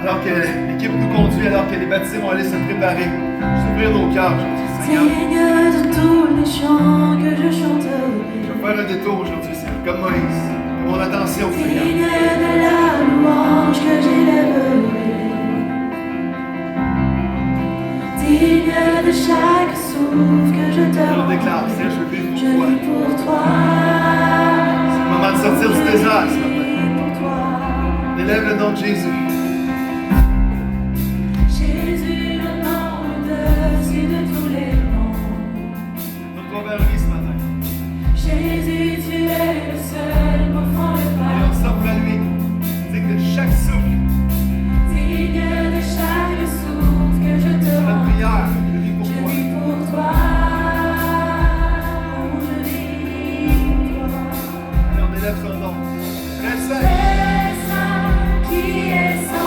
Alors que l'équipe nous conduit, alors que les baptisés vont aller se préparer, s'ouvrir nos cœurs aujourd'hui, Seigneur. Digne de tous les chants que je chanterai. Je vais faire un détour aujourd'hui, Seigneur, comme Moïse. Que mon attention, Seigneur. Digne de la louange que j'élèverai. Digne de chaque souffle que je te On rends. déclare, Seigneur, je vis Je pour toi. vis pour toi. C'est le moment de sortir du désert ce matin. Je vis pour toi. On élève le nom de Jésus. Jésus, le nom au-dessus de tous les noms. Retourne vers lui ce matin. Jésus, tu es le seul m'offrant le Et on pain. s'offre à lui. Digne de chaque souffle, Digne de chaque souffle que je te notre rends. prière, je vis pour Je toi. vis pour toi. Je vis pour toi. Allez, on élève son nom. Très saint. Très saint, qui est saint.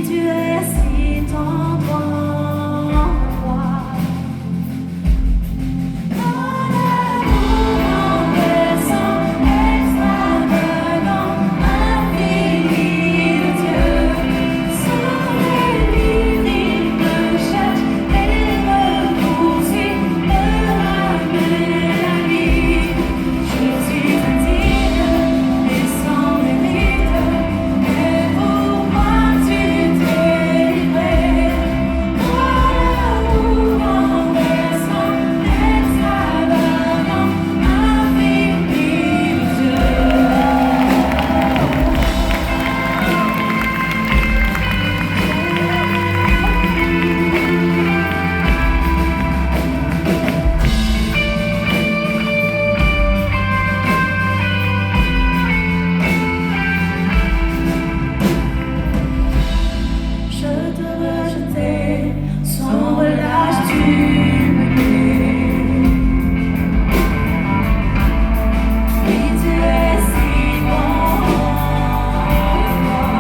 tu es si tendre en moi. Ton amour encaissant, extravagant, infini de Dieu. Sans délire, il me cherche et me poursuit, me ramène à lui. Je suis indigne et sans limite, mais pour moi tu t'es livré. Ton amour encaissant, extravagant, infini de Dieu. Je te rejetais, sans relâche tu m'aimais. Oui, tu es si bon en moi.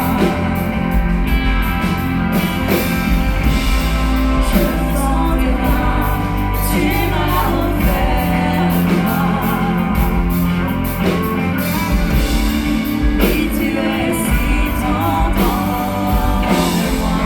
Je sens tes mains, tu m'as offert moi. Oui, tu es si tendre en moi.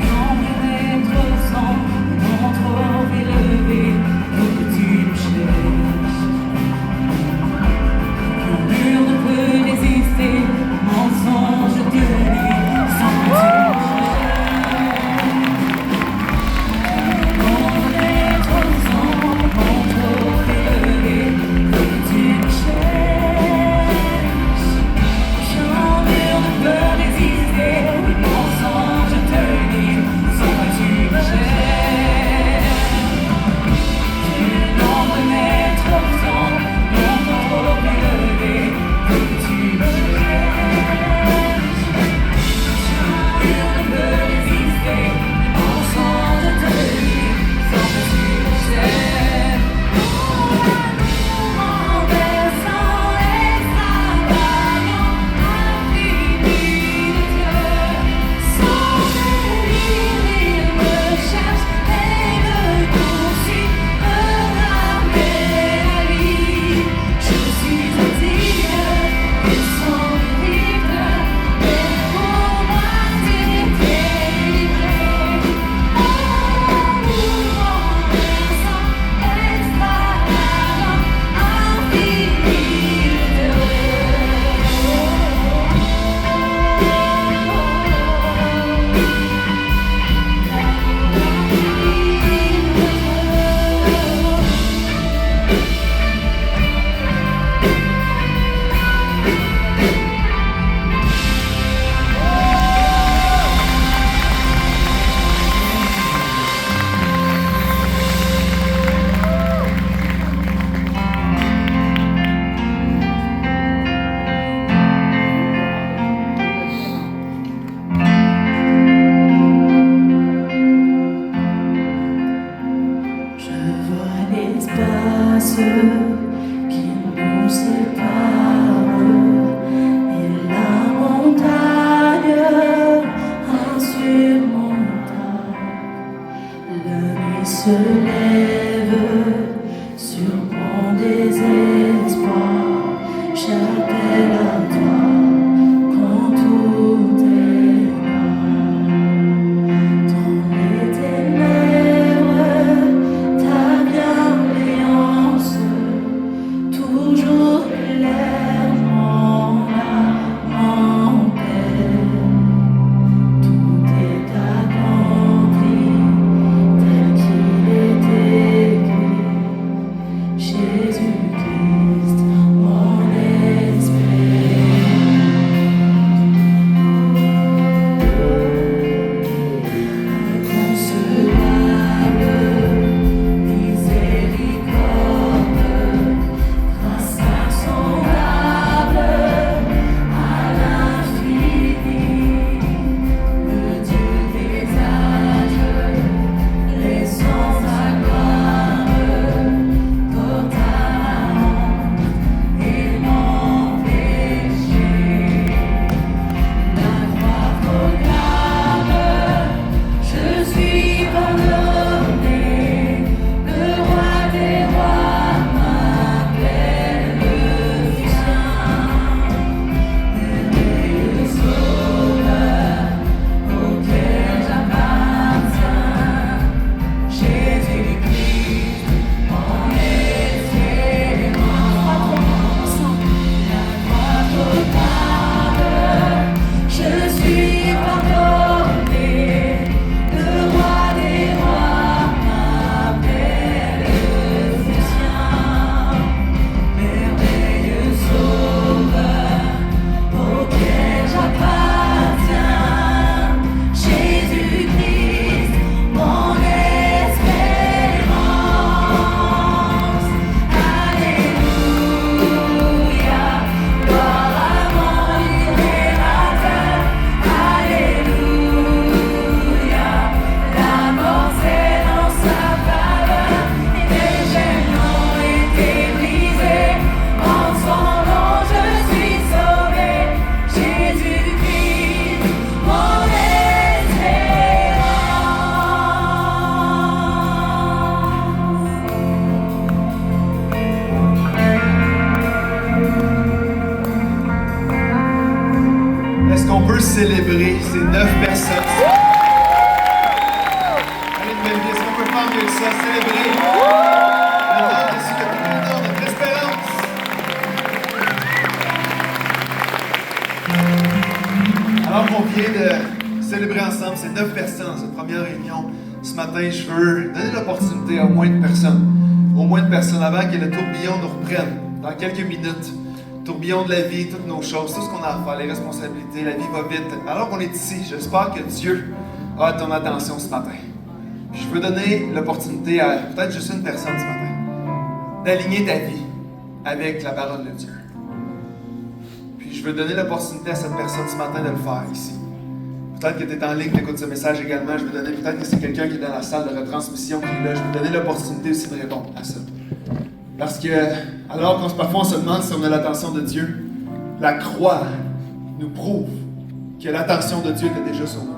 Quand mes maîtres sont trop élevés pour que tu me cherches, le mur ne peut résister, mensonge de nuit sans que tu me cherches. Quand mes maîtres sont trop élevés pour que tu me cherches, aucun mur ne peut résister, mensonge de nuit sans que tu me cherches. Le nombre de mètres sont trop élevé pour que tu me cherches. Aucun mur ne peut résister, mensonge de nuit sans que tu me cherches. Renversant, extravagant, infini de Dieu. Sans délire, il me cherche et me poursuit, me ramène à lui. Je suis indigne et sans limite, mais pour moi tu t'es livré. Amour encaissant, extravagant, infini de Je vois l'espace qui nous sépare et la montagne insurmontable. La nuit se lève sur mon désespoir. J'appelle à toi quand tout est noir. Dans les ténèbres, célébrer ces 9 personnes. Allez, une belle vie, est-ce qu'on peut faire mieux que ça? Célébrer le nom de Jésus, le plus grand nom, notre espérance. Alors qu'on vient de célébrer ensemble ces 9 personnes dans cette première réunion, ce matin, je veux donner l'opportunité à au moins de personnes. Au moins de personnes avant que le tourbillon nous reprenne dans quelques minutes. Tourbillon de la vie, toutes nos choses, tout ce qu'on a à faire, les responsabilités, la vie va vite. Alors qu'on est ici, j'espère que Dieu a ton attention ce matin. Puis je veux donner l'opportunité à peut-être juste une personne ce matin d'aligner ta vie avec la parole de Dieu. Puis je veux donner l'opportunité à cette personne ce matin de le faire ici. Peut-être que tu es en ligne, tu écoutes ce message également. Je veux donner, peut-être que c'est quelqu'un qui est dans la salle de retransmission qui est là. Je veux donner l'opportunité aussi de répondre à ça. Parce que, alors parfois on se demande si on a l'attention de Dieu, la croix nous prouve que l'attention de Dieu était déjà sur nous.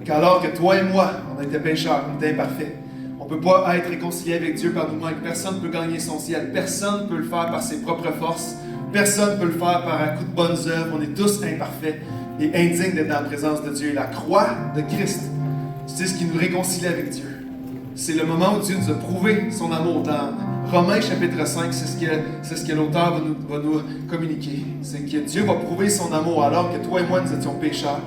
Qu'alors que toi et moi, on était pécheurs, on était imparfaits, on ne peut pas être réconcilié avec Dieu par nous-mêmes. Personne ne peut gagner son ciel. Personne ne peut le faire par ses propres forces. Personne ne peut le faire par un coup de bonnes œuvres. On est tous imparfaits et indignes d'être dans la présence de Dieu. Et la croix de Christ, c'est ce qui nous réconcilie avec Dieu. C'est le moment où Dieu nous a prouvé son amour. Dans Romains chapitre 5, c'est ce que l'auteur va nous communiquer. C'est que Dieu va prouver son amour alors que toi et moi nous étions pécheurs.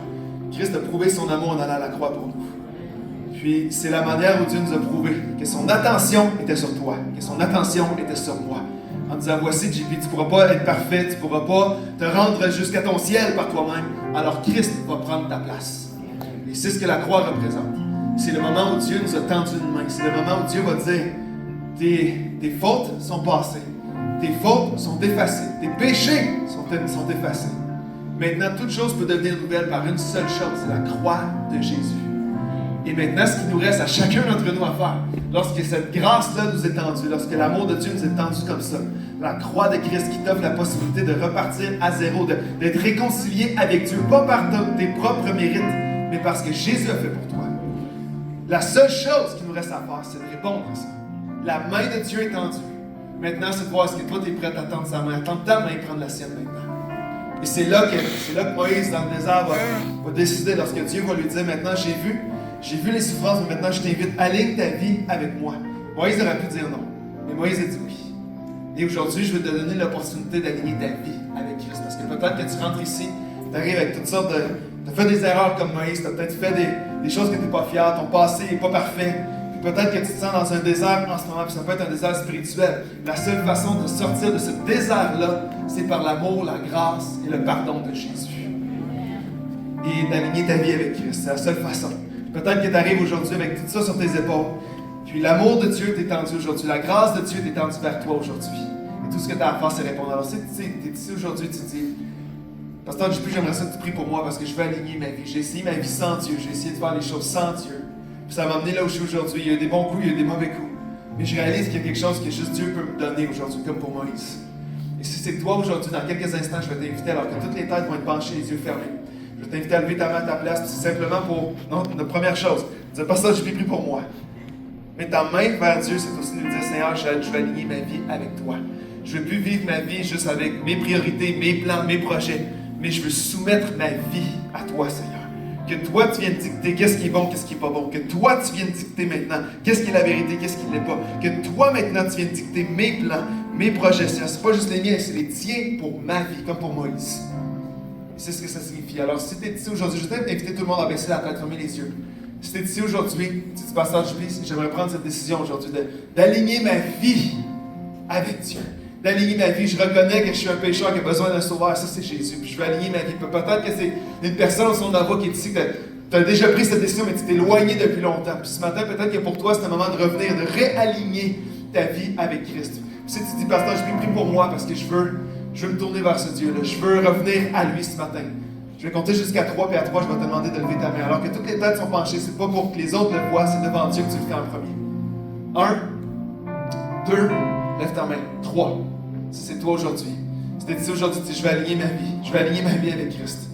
Christ a prouvé son amour en allant à la croix pour nous. Puis c'est la manière où Dieu nous a prouvé que son attention était sur toi, que son attention était sur moi. En disant, voici JP, tu ne pourras pas être parfait, tu ne pourras pas te rendre jusqu'à ton ciel par toi-même. Alors Christ va prendre ta place. Et c'est ce que la croix représente. C'est le moment où Dieu nous a tendu une main. C'est le moment où Dieu va dire, tes fautes sont passées. Tes fautes sont effacées. Tes péchés sont effacés. Maintenant, toute chose peut devenir nouvelle par une seule chose, c'est la croix de Jésus. Et maintenant, ce qui nous reste à chacun d'entre nous à faire, lorsque cette grâce-là nous est tendue, lorsque l'amour de Dieu nous est tendu comme ça, la croix de Christ qui t'offre la possibilité de repartir à zéro, d'être réconcilié avec Dieu, pas par tes propres mérites, mais parce que Jésus a fait pour toi. La seule chose qui nous reste à faire, c'est de répondre à ça. La main de Dieu est tendue. Maintenant, c'est de voir est-ce que toi, tu es prêt à tendre sa main, tendre ta main et prendre la sienne maintenant. Et c'est là que Moïse, dans le désert, va décider, lorsque Dieu va lui dire, maintenant, j'ai vu les souffrances, mais maintenant, je t'invite, aligne ta vie avec moi. Moïse aurait pu dire non, mais Moïse a dit oui. Et aujourd'hui, je vais te donner l'opportunité d'aligner ta vie avec Christ. Parce que peut-être que tu rentres ici, tu arrives avec toutes sortes de... Tu as fait des erreurs comme Moïse, tu as peut-être fait des choses que tu n'es pas fier, ton passé n'est pas parfait. Puis peut-être que tu te sens dans un désert en ce moment, puis ça peut être un désert spirituel. La seule façon de sortir de ce désert-là, c'est par l'amour, la grâce et le pardon de Jésus. Et d'aligner ta vie avec Christ, c'est la seule façon. Peut-être que tu arrives aujourd'hui avec tout ça sur tes épaules. Puis l'amour de Dieu t'est tendu aujourd'hui. La grâce de Dieu t'est tendue vers toi aujourd'hui. Et tout ce que tu as à faire, c'est répondre. Alors si tu es ici aujourd'hui, tu te dis, Pasteur JP, j'aimerais ça que tu pries pour moi parce que je veux aligner ma vie. J'ai essayé ma vie sans Dieu. J'ai essayé de faire les choses sans Dieu. Puis ça m'a amené là où je suis aujourd'hui. Il y a eu des bons coups, il y a eu des mauvais coups. Mais je réalise qu'il y a quelque chose que juste Dieu peut me donner aujourd'hui, comme pour Moïse. Et si c'est toi aujourd'hui, dans quelques instants, je vais t'inviter, alors que toutes les têtes vont être penchées, les yeux fermés. Je vais t'inviter à lever ta main à ta place, puis c'est simplement pour... Non, la première chose, dire, Pasteur, je vais prier pour moi. Mais ta main vers Dieu, c'est aussi de lui dire, Seigneur, je vais aligner ma vie avec toi. Je ne veux plus vivre ma vie juste avec mes priorités, mes plans, mes projets, mais je veux soumettre ma vie à toi, Seigneur. Que toi, tu viennes dicter qu'est-ce qui est bon, qu'est-ce qui n'est pas bon. Que toi, tu viennes dicter maintenant qu'est-ce qui est la vérité, qu'est-ce qui ne l'est pas. Que toi, maintenant, tu viennes dicter mes plans, mes projets. Ce n'est pas juste les miens, c'est les tiens pour ma vie, comme pour Moïse. C'est ce que ça signifie. Alors, si tu es ici aujourd'hui, je vais inviter tout le monde à baisser la tête, fermer les yeux. Si tu es ici aujourd'hui, tu dis, Pasteur JP, j'aimerais prendre cette décision aujourd'hui d'aligner ma vie avec Dieu. D'aligner ma vie. Je reconnais que je suis un pécheur qui a besoin d'un sauveur. Ça, c'est Jésus. Puis je veux aligner ma vie. Peut-être que c'est une personne au son de la voix qui est ici, tu as déjà pris cette décision, mais tu t'es éloigné depuis longtemps. Puis ce matin, peut-être que pour toi, c'est un moment de revenir, de réaligner ta vie avec Christ. Puis si tu dis, Pasteur, je prie pour moi parce que je veux me tourner vers ce Dieu-là. Je veux revenir à lui ce matin. Je vais compter jusqu'à 3, puis à 3, je vais te demander de lever ta main. Alors que toutes les têtes sont penchées, c'est pas pour que les autres le voient, c'est devant Dieu que tu le fais en premier. 1, 2, lève ta main. 3. Si c'est toi aujourd'hui. Si tu es ici aujourd'hui, tu dis, je vais aligner ma vie. Je vais aligner ma vie avec Christ.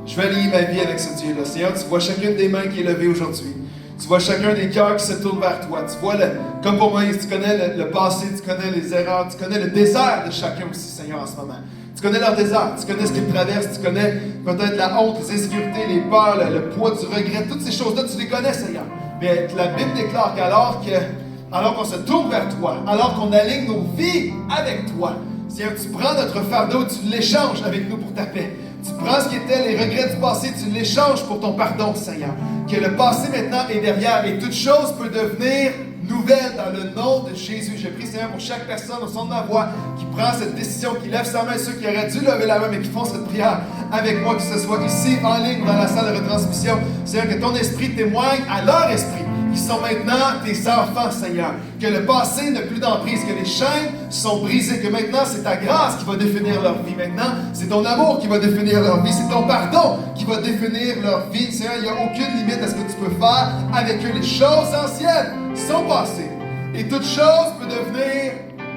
Je vais aligner ma vie avec ce Dieu-là. Seigneur, tu vois chacune des mains qui est levée aujourd'hui. Tu vois chacun des cœurs qui se tournent vers toi. Tu vois, comme pour Moïse, tu connais le passé, tu connais les erreurs, tu connais le désert de chacun aussi, Seigneur, en ce moment. Tu connais leur désert, tu connais ce qu'ils traversent, tu connais peut-être la honte, les insécurités, les peurs, le poids du regret, toutes ces choses-là, tu les connais, Seigneur. Mais la Bible déclare qu'alors qu'on se tourne vers toi, alors qu'on aligne nos vies avec toi, Seigneur, tu prends notre fardeau, tu l'échanges avec nous pour ta paix. Tu prends ce qui était les regrets du passé, tu l'échanges pour ton pardon, Seigneur. Que le passé maintenant est derrière et toute chose peut devenir nouvelle dans le nom de Jésus. Je prie, Seigneur, pour chaque personne au son de ma voix qui prend cette décision, qui lève sa main, ceux qui auraient dû lever la main, mais qui font cette prière avec moi, que ce soit ici, en ligne, dans la salle de retransmission. Seigneur, que ton esprit témoigne à leur esprit, qui sont maintenant tes enfants, Seigneur. Que le passé n'a plus d'emprise, que les chaînes sont brisées, que maintenant c'est ta grâce qui va définir leur vie. Maintenant, c'est ton amour qui va définir leur vie, c'est ton pardon qui va définir leur vie. Seigneur, il n'y a aucune limite à ce que tu peux faire avec eux. Les choses anciennes sont passées et toute chose peut devenir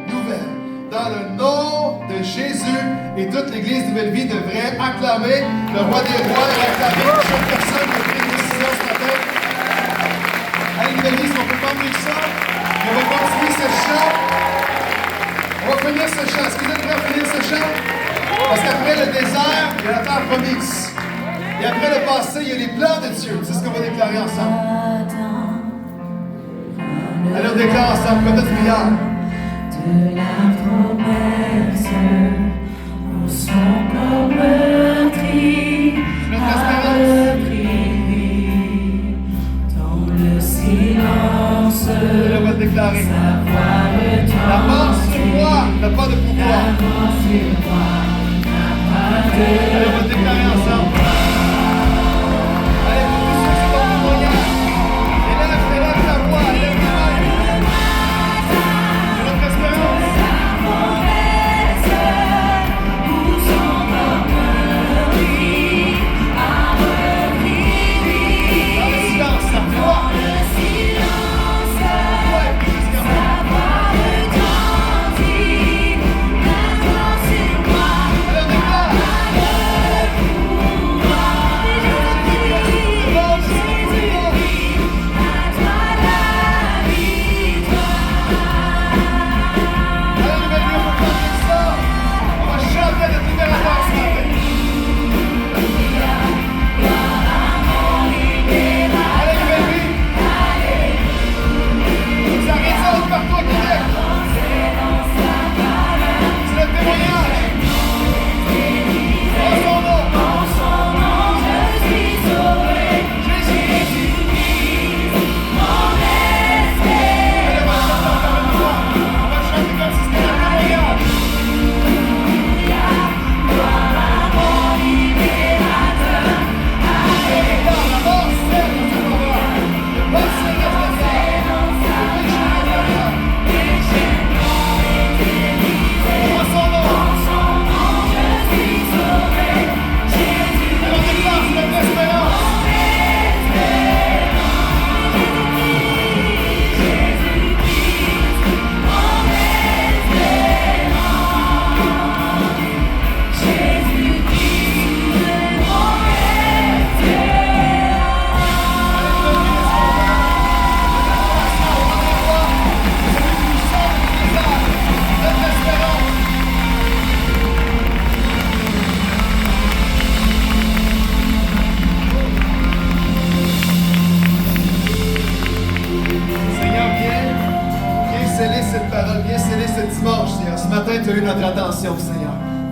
nouvelle. Dans le nom de Jésus, et toute l'Église Nouvelle Vie devrait acclamer le Roi des Rois et acclamer chaque personne qui a pris une décision ce matin. Allez, Nouvelle Vie, si on peut pas mieux que ça, on va continuer ce chant. On va finir ce chant. Est-ce que vous êtes prêts à finir ce chant? Parce qu'après le désert, il y a la terre promise. Et après le passé, il y a les plans de Dieu. C'est ce qu'on va déclarer ensemble. Allez, on déclare ensemble, comme notre prière. De la promesse où son corps meurtri a repris dans le silence. On va le déclarer. Savoir le temps. La mort sur moi n'a pas de pouvoir. La mort sur moi n'a pas de pouvoir. Allez, on va le déclarer ensemble. Allez, pour tous ceux qui sont en témoignage, élève ta voix, élève ta main. C'est notre espérance. Dans le silence, sa voix.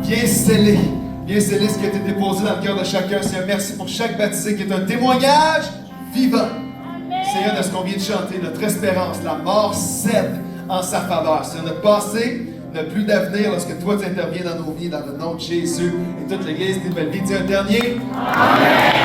Viens sceller ce qui a été déposé dans le cœur de chacun. Seigneur, merci pour chaque baptisé qui est un témoignage vivant. Seigneur, de ce qu'on vient de chanter, notre espérance, la mort cède en sa faveur. Seigneur, notre passé n'a plus d'avenir lorsque toi tu interviens dans nos vies, dans le nom de Jésus. Et toute l'Église, une belle vie. Dis un dernier. Amen.